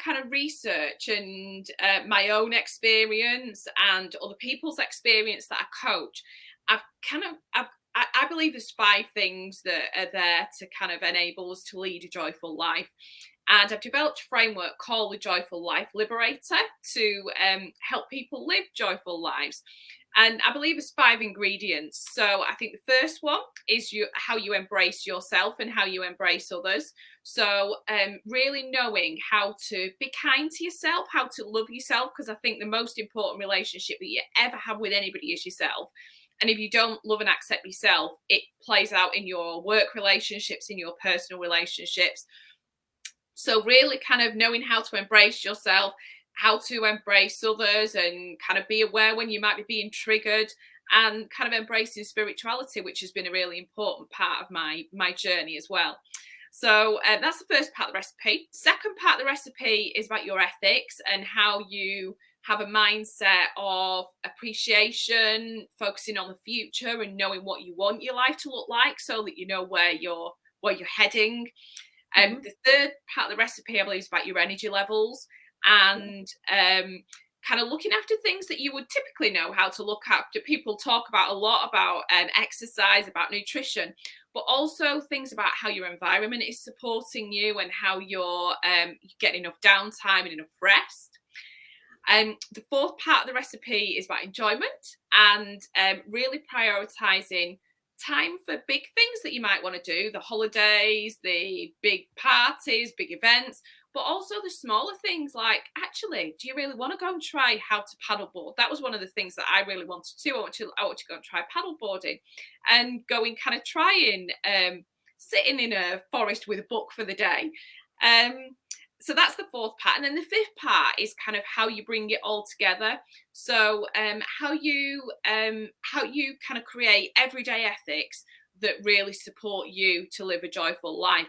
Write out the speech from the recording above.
kind of research and my own experience and other people's experience that I coach, I believe there's 5 things that are there to kind of enable us to lead a joyful life. And I've developed a framework called the Joyful Life Liberator to help people live joyful lives. And I believe there's 5 ingredients. So I think the first one is how you embrace yourself and how you embrace others. So really knowing how to be kind to yourself, how to love yourself, because I think the most important relationship that you ever have with anybody is yourself. And if you don't love and accept yourself, it plays out in your work relationships, in your personal relationships. So really kind of knowing how to embrace yourself, how to embrace others, and kind of be aware when you might be being triggered, and kind of embracing spirituality, which has been a really important part of my journey as well. So that's the first part of the recipe. Second part of the recipe is about your ethics and how you have a mindset of appreciation, focusing on the future and knowing what you want your life to look like so that you know where you're heading. The third part of the recipe, I believe, is about your energy levels and kind of looking after things that you would typically know how to look after. People talk about a lot about exercise, about nutrition, but also things about how your environment is supporting you and how you're getting enough downtime and enough rest. The fourth part of the recipe is about enjoyment and really prioritizing time for big things that you might want to do, the holidays, the big parties, big events, but also the smaller things like, actually, do you really want to go and try how to paddleboard? That was one of the things that I really wanted to do. I want to go and try paddleboarding and going kind of trying sitting in a forest with a book for the day. So that's the fourth part. And then the fifth part is kind of how you bring it all together. So how you kind of create everyday ethics that really support you to live a joyful life.